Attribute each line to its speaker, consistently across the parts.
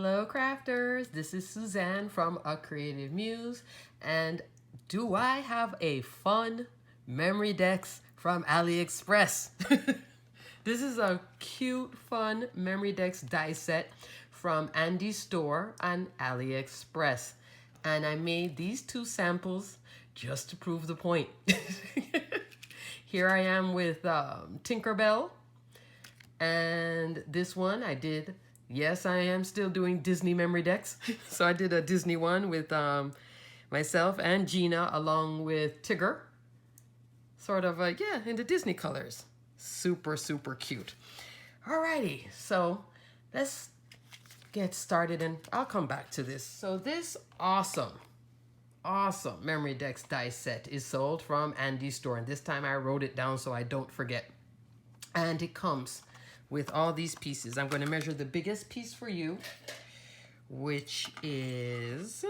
Speaker 1: Hello crafters, this is Suzanne from A Creative Muse, and do I have a fun Memorydex from AliExpress? This is a cute, fun Memorydex die set from Andy's store on AliExpress, and I made these two samples just to prove the point. Here I am with Tinkerbell, and this one I did. Yes, I am still doing Disney Memorydex. So I did a Disney one with myself and Gina along with Tigger. Sort of, yeah, in the Disney colors. Super, super cute. Alrighty, so let's get started and I'll come back to this. So this awesome Memorydex die set is sold from Andy's store. And this time I wrote it down so I don't forget. And it comes with all these pieces. I'm going to measure the biggest piece for you, which is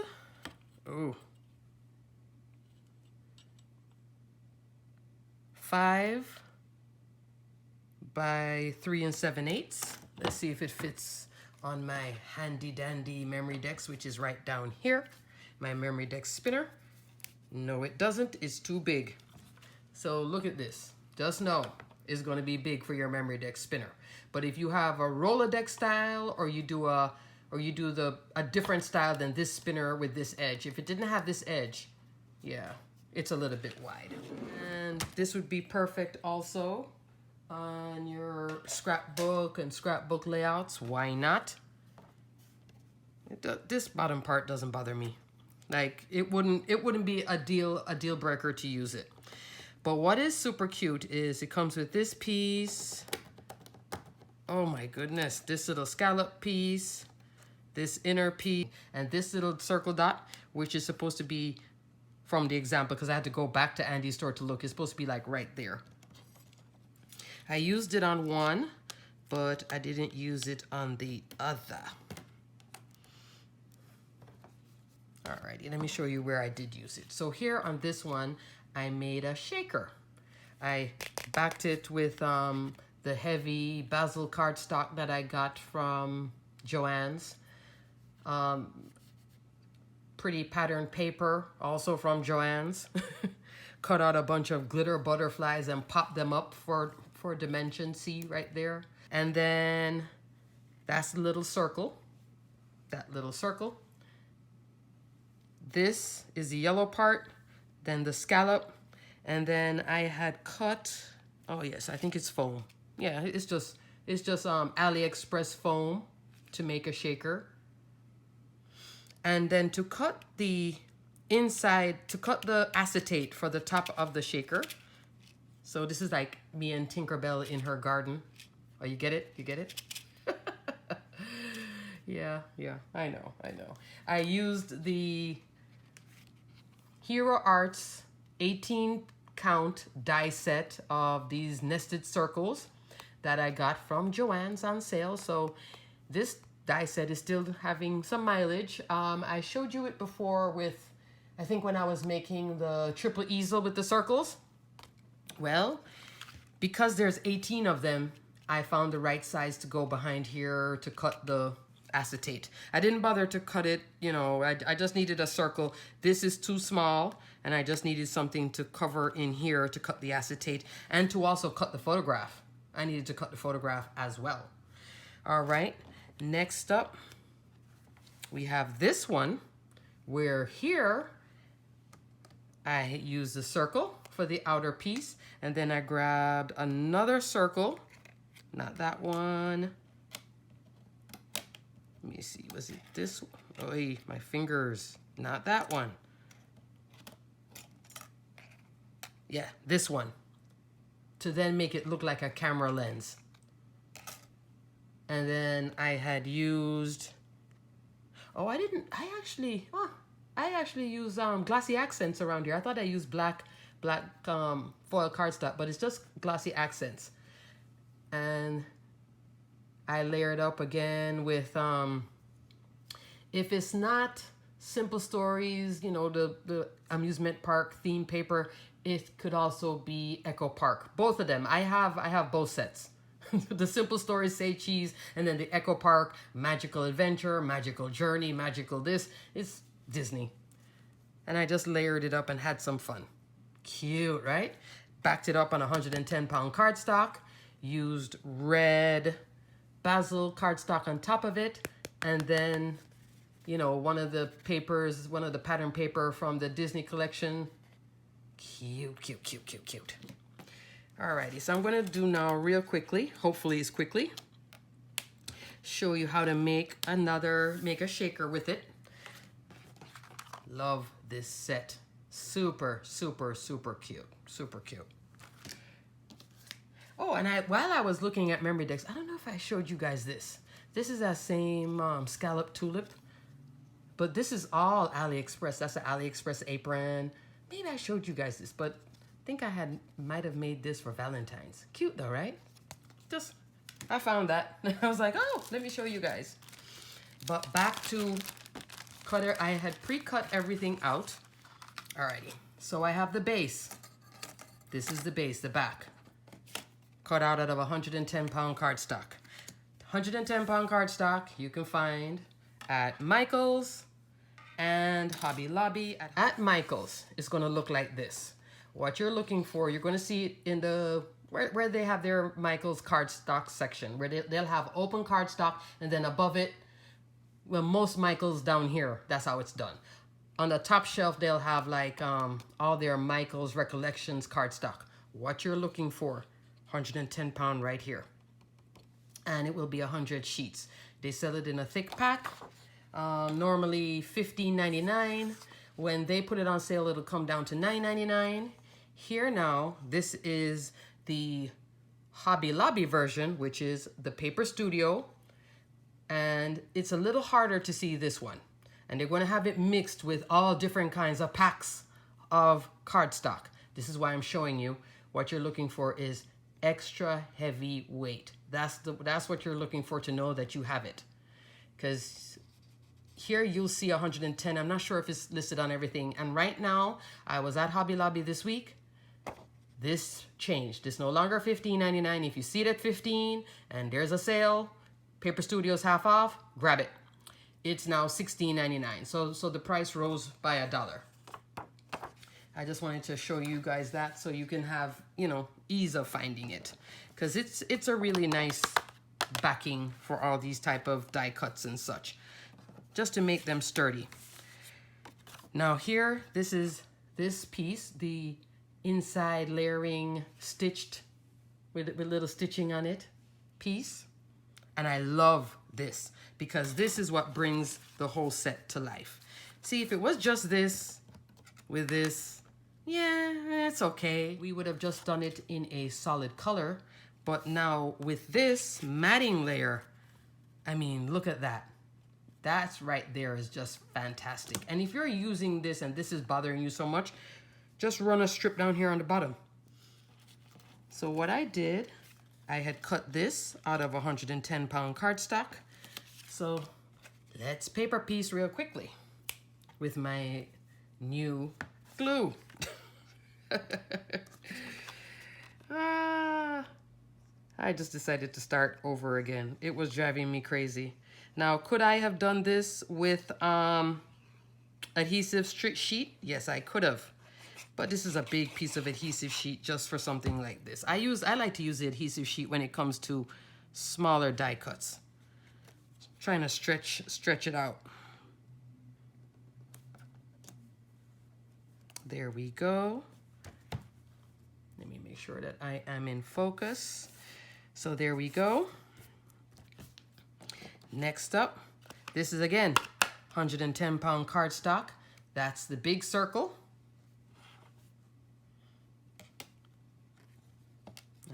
Speaker 1: 5 by 3 7/8. Let's see if it fits on my handy dandy Memorydex, which is right down here. My Memorydex spinner. No, it doesn't. It's too big. So look at this. Just know it's going to be big for your Memorydex spinner. But if you have a Rolodex style, or you do a different style than this spinner with this edge, if it didn't have this edge, yeah, it's a little bit wide. And this would be perfect also on your scrapbook and scrapbook layouts. Why not? This bottom part doesn't bother me. Like it wouldn't be a deal breaker to use it. But what is super cute is it comes with this piece. Oh my goodness, this little scallop piece, this inner piece, and this little circle dot, which is supposed to be from the example because I had to go back to Andy's store to look. It's supposed to be like right there. I used it on one, but I didn't use it on the other. Alrighty, let me show you where I did use it. So here on this one, I made a shaker. I backed it with the heavy basil cardstock that I got from Joann's. Pretty pattern paper, also from Joann's. Cut out a bunch of glitter butterflies and popped them up for dimension. See right there? And then that's the little circle. That little circle. This is the yellow part, then the scallop, and then I had cut, oh yes, I think it's foam. Yeah, it's just AliExpress foam to make a shaker. And then to cut the inside, to cut the acetate for the top of the shaker. So this is like me and Tinkerbell in her garden. Oh, you get it? You get it? Yeah, I know. I used the Hero Arts 18 count die set of these nested circles that I got from Joann's on sale. So this die set is still having some mileage. I showed you it before with, I think when I was making the triple easel with the circles. Well, because there's 18 of them, I found the right size to go behind here to cut the acetate. I didn't bother to cut it, you know, I just needed a circle. This is too small, and I just needed something to cover in here to cut the acetate and to also cut the photograph. I needed to cut the photograph as well. All right, next up, we have this one where here I used the circle for the outer piece, and then I grabbed another circle, not that one. Let me see, was it this one? Oh, my fingers, not that one. Yeah, this one. To then make it look like a camera lens. And then I had used, I actually used glossy accents around here. I thought I used black foil cardstock, but it's just glossy accents. And I layered up again with, if it's not Simple Stories, you know, the amusement park theme paper, it could also be Echo Park. Both of them. I have both sets. The simple stories say cheese, and then the Echo Park, magical adventure, magical journey, magical this. It's Disney. And I just layered it up and had some fun. Cute, right? Backed it up on 110-pound cardstock. Used red basil cardstock on top of it. And then, you know, one of the papers, one of the pattern paper from the Disney collection. Cute, cute, cute, cute, cute. Alrighty, so I'm going to do now real quickly, hopefully it's quickly, show you how to make a shaker with it. Love this set. Super, super, super cute. Super cute. Oh, and while I was looking at Memorydex, I don't know if I showed you guys this. This is that same scallop tulip, but this is all AliExpress. That's an AliExpress apron. Maybe I showed you guys this, but I think might have made this for Valentine's. Cute though, right? I found that. I was like, oh, let me show you guys. But back to cutter. I had pre-cut everything out. Alrighty, so I have the base. This is the base, the back. Cut out of 110-pound cardstock. 110-pound cardstock you can find at Michael's and Hobby Lobby. At Michael's, it's gonna look like this. What you're looking for, you're gonna see it in the, where they have their Michael's cardstock section, where they'll have open cardstock, and then above it, well, most Michael's down here, that's how it's done. On the top shelf, they'll have like all their Michael's Recollections cardstock. What you're looking for, 110-pound right here. And it will be 100 sheets. They sell it in a thick pack, normally $15.99. When they put it on sale, it'll come down to $9.99. Here now, this is the Hobby Lobby version, which is the Paper Studio. And it's a little harder to see this one. And they're going to have it mixed with all different kinds of packs of cardstock. This is why I'm showing you. What you're looking for is extra heavy weight. That's what you're looking for to know that you have it. Because here you'll see 110. I'm not sure if it's listed on everything. And right now, I was at Hobby Lobby this week. This changed. It's no longer $15.99. If you see it at $15 and there's a sale, Paper Studio's half off, grab it. It's now $16.99. So the price rose by $1. I just wanted to show you guys that so you can have, you know, ease of finding it. Because it's a really nice backing for all these type of die cuts and such, just to make them sturdy. Now here, this is this piece, the inside layering stitched with little stitching on it piece. And I love this because this is what brings the whole set to life. See, if it was just this with this, yeah, it's okay. We would have just done it in a solid color. But now with this matting layer, I mean, look at that. That's right there is just fantastic. And if you're using this and this is bothering you so much, just run a strip down here on the bottom. So what I did, I had cut this out of 110-pound cardstock. So let's paper piece real quickly with my new glue. I just decided to start over again. It was driving me crazy. Now, could I have done this with adhesive sheet? Yes, I could have. But this is a big piece of adhesive sheet just for something like this. I like to use the adhesive sheet when it comes to smaller die cuts. Trying to stretch it out. There we go. Let me make sure that I am in focus. So there we go. Next up, this is again 110-pound cardstock. That's the big circle.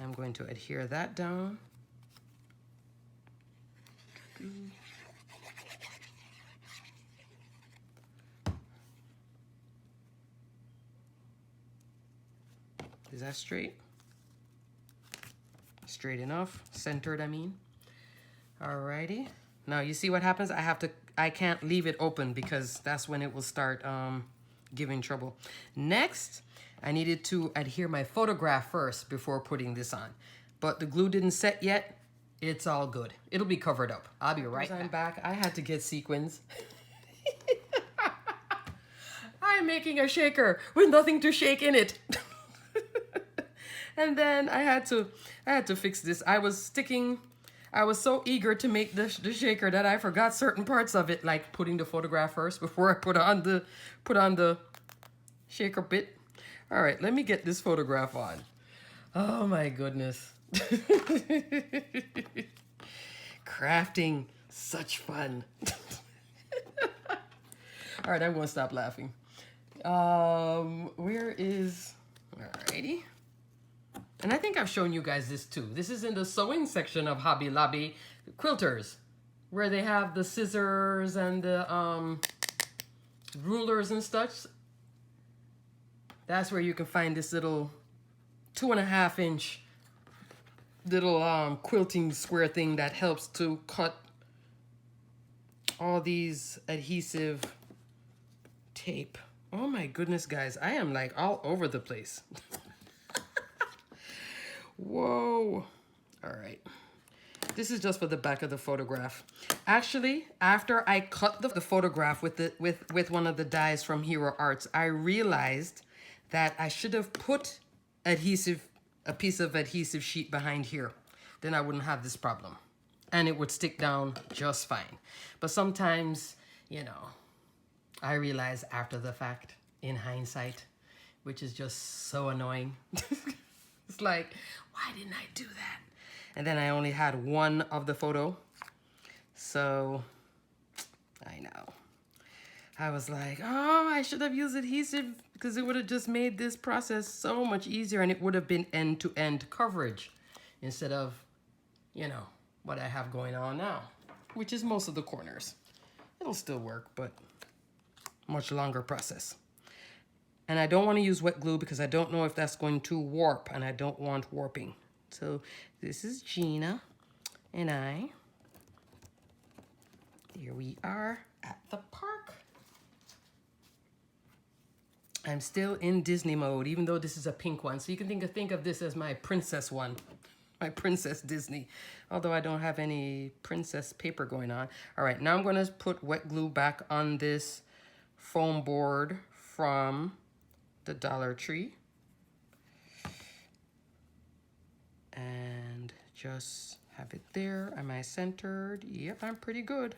Speaker 1: I'm going to adhere that down. Is that straight? Straight enough, centered, I mean. Alrighty. Now you see what happens? I can't leave it open because that's when it will start giving trouble. Next, I needed to adhere my photograph first before putting this on. but the glue didn't set yet. It's all good. It'll be covered up. I'll be right back. I'm back. I had to get sequins. I'm making a shaker with nothing to shake in it. And then I had to fix this. I was so eager to make the shaker that I forgot certain parts of it, like putting the photograph first before I put on the shaker bit. All right, let me get this photograph on. Oh my goodness. Crafting, such fun. All right, I'm going to stop laughing. Where is, alrighty. And I think I've shown you guys this too. This is in the sewing section of Hobby Lobby quilters, where they have the scissors and the rulers and such. That's where you can find this little 2.5 inch little quilting square thing that helps to cut all these adhesive tape. Oh my goodness, guys, I am like all over the place. Whoa. All right. This is just for the back of the photograph. Actually, after I cut the photograph with one of the dies from Hero Arts, I realized that I should have put a piece of adhesive sheet behind here. Then I wouldn't have this problem. And it would stick down just fine. But sometimes, you know, I realize after the fact, in hindsight, which is just so annoying. It's like, why didn't I do that? And then I only had one of the photo. So, I know. I was like, oh, I should have used adhesive because it would have just made this process so much easier, and it would have been end-to-end coverage instead of, you know, what I have going on now, which is most of the corners. It'll still work, but much longer process. And I don't want to use wet glue because I don't know if that's going to warp, and I don't want warping. So this is Gina and I. Here we are at the park. I'm still in Disney mode, even though this is a pink one. So you can think of this as my princess one, my princess Disney. Although I don't have any princess paper going on. All right, now I'm going to put wet glue back on this foam board from the Dollar Tree. And just have it there. Am I centered? Yep, I'm pretty good.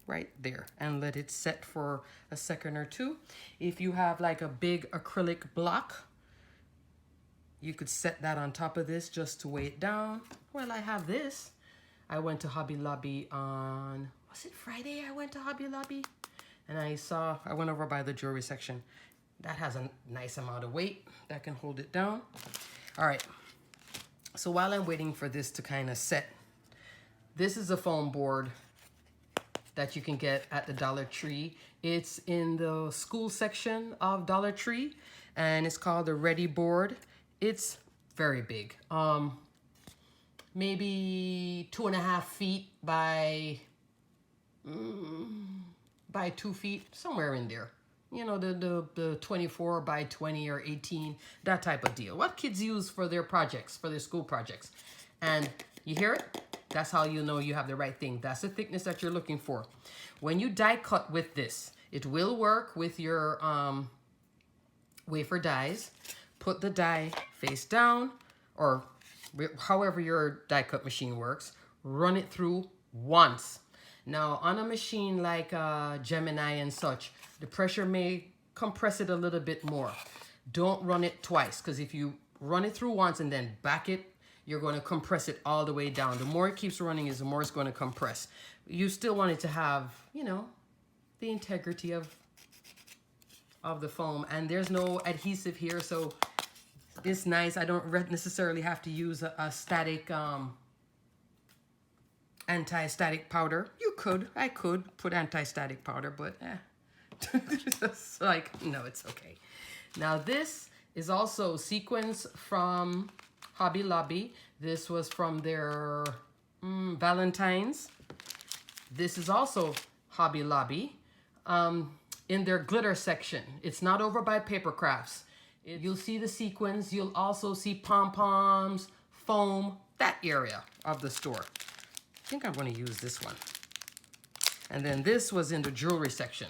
Speaker 1: Right there, and let it set for a second or two. If you have like a big acrylic block, you could set that on top of this just to weigh it down. Well, I have this. I went to Hobby Lobby on, was it Friday? I went to Hobby Lobby and I went over by the jewelry section. That has a nice amount of weight that can hold it down. All right, so while I'm waiting for this to kind of set, this is a foam board that you can get at the Dollar Tree. It's in the school section of Dollar Tree, and it's called the Ready Board. It's very big, maybe 2.5 feet by 2 feet, somewhere in there. You know, the 24 by 20 or 18, that type of deal. What kids use for their projects, for their school projects. And you hear it? That's how you know you have the right thing. That's the thickness that you're looking for. When you die cut with this, it will work with your wafer dies. Put the die face down, or however your die cut machine works. Run it through once. Now, on a machine like Gemini and such, the pressure may compress it a little bit more. Don't run it twice, because if you run it through once and then back it, you're going to compress it all the way down. The more it keeps running is the more it's going to compress. You still want it to have, you know, the integrity of the foam. And there's no adhesive here, so it's nice. I don't necessarily have to use a static, anti-static powder. I could put anti-static powder, but it's like, no, it's okay. Now this is also sequins from Hobby Lobby. This was from their Valentine's. This is also Hobby Lobby in their glitter section. It's not over by Paper Crafts. You'll see the sequins. You'll also see pom-poms, foam, that area of the store. I think I'm going to use this one. And then this was in the jewelry section.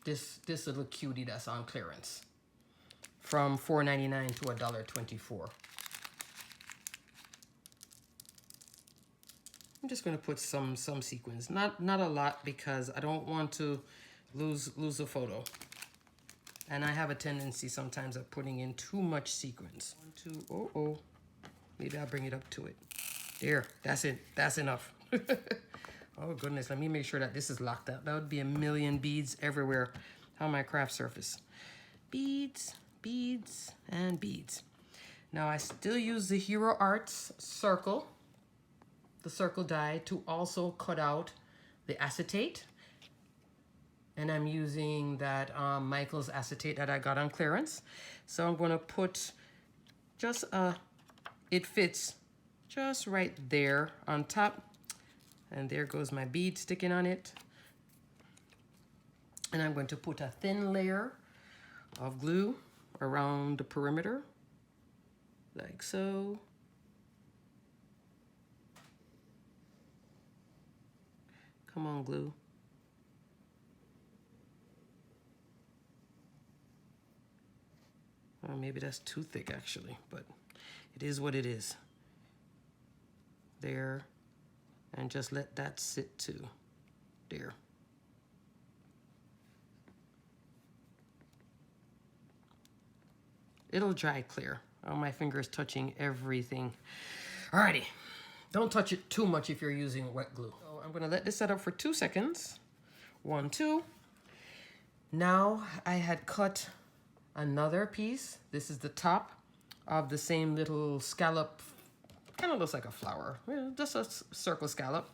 Speaker 1: This little cutie that's on clearance. From $4.99 to $1.24. I'm just going to put some sequins. Not a lot, because I don't want to lose a photo. And I have a tendency sometimes of putting in too much sequins. 1, 2, oh. Maybe I'll bring it up to it. There, that's it. That's enough. Oh goodness, let me make sure that this is locked up. That would be a million beads everywhere on my craft surface. Beads, beads, and beads. Now I still use the Hero Arts circle, the circle die, to also cut out the acetate. And I'm using that Michael's acetate that I got on clearance. So I'm gonna put just it fits just right there on top. And there goes my bead sticking on it. And I'm going to put a thin layer of glue around the perimeter, like so. Come on, glue. Or maybe that's too thick actually, but it is what it is. There. And just let that sit too. There. It'll dry clear. Oh, my finger's touching everything. Alrighty. Don't touch it too much if you're using wet glue. So I'm gonna let this set up for 2 seconds. 1, 2. Now I had cut another piece. This is the top of the same little scallop. Kind of looks like a flower, just a circle scallop.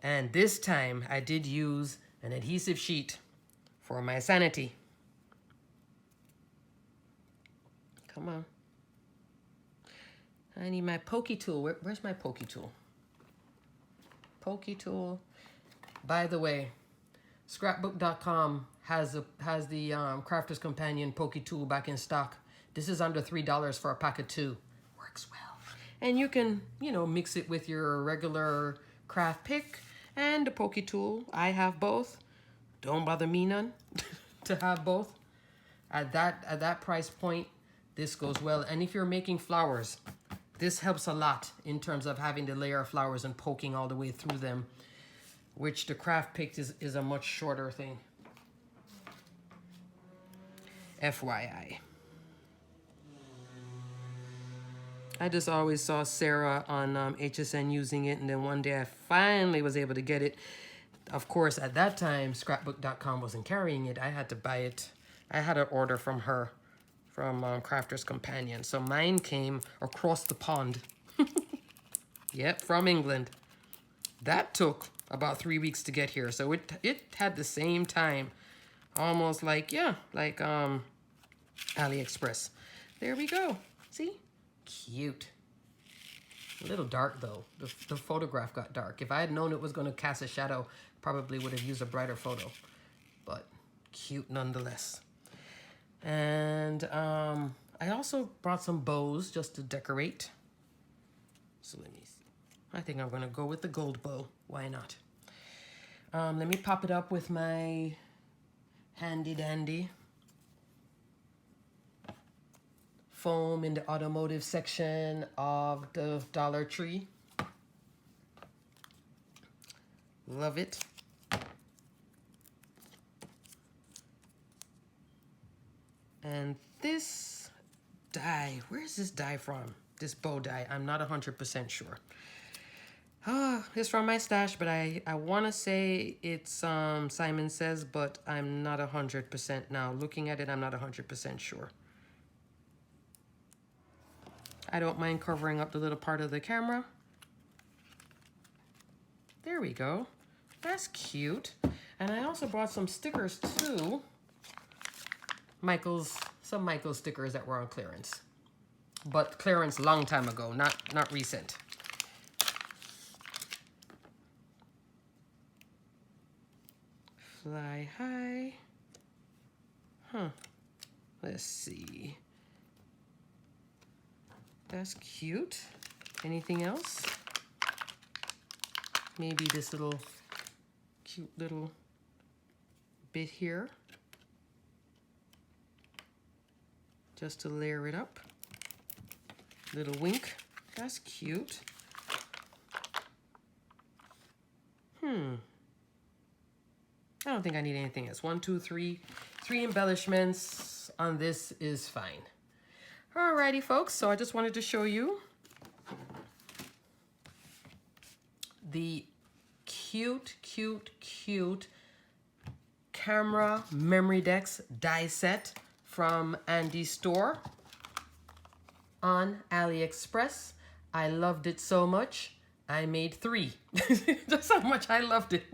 Speaker 1: And this time I did use an adhesive sheet for my sanity. Come on. I need my pokey tool. Where's my pokey tool? Pokey tool. By the way, scrapbook.com has the Crafter's Companion pokey tool back in stock. This is under $3 for a pack of 2. Works well. And you can, mix it with your regular craft pick and the pokey tool. I have both. Don't bother me none to have both. At that price point, this goes well. And if you're making flowers, this helps a lot in terms of having the layer of flowers and poking all the way through them, which the craft pick is a much shorter thing. FYI. I just always saw Sarah on HSN using it, and then one day I finally was able to get it. Of course, at that time, scrapbook.com wasn't carrying it. I had to buy it. I had an order from her, from Crafter's Companion. So mine came across the pond. Yep, from England. That took about 3 weeks to get here. So it had the same time, almost like, AliExpress. There we go. See? Cute. A little dark though. The photograph got dark. If I had known it was going to cast a shadow, probably would have used a brighter photo. But cute nonetheless. And I also brought some bows just to decorate. So let me see. I think I'm going to go with the gold bow. Why not? Let me pop it up with my handy dandy foam in the automotive section of the Dollar Tree. Love it. And this die, where's this die from? This bow die, I'm not 100% sure. It's from my stash, but I want to say it's Simon Says, but I'm not 100% now. Looking at it, I'm not 100% sure. I don't mind covering up the little part of the camera. There we go. That's cute. And I also brought some stickers too. Some Michael's stickers that were on clearance. But clearance long time ago, not recent. Fly high. Huh. Let's see. That's cute. Anything else? Maybe this little cute little bit here. Just to layer it up. Little wink. That's cute. I don't think I need anything else. 1, 2, 3. 3 embellishments on this is fine. Alrighty, folks. So I just wanted to show you the cute camera Memorydex die set from Andy's store on AliExpress. I loved it so much, I made 3. That's how much I loved it.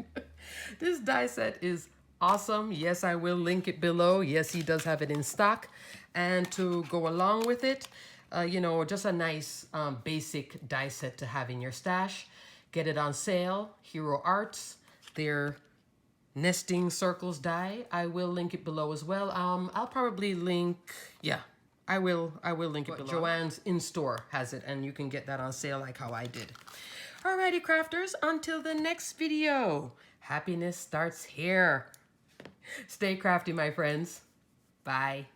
Speaker 1: This die set is awesome. Yes, I will link it below. Yes, he does have it in stock. And to go along with it, you know, just a nice basic die set to have in your stash. Get it on sale. Hero Arts, their nesting circles die. I will link it below as well. I'll probably link, yeah, I will link it below. Joann's in-store has it, and you can get that on sale like how I did. Alrighty, crafters, until the next video. Happiness starts here. Stay crafty, my friends. Bye.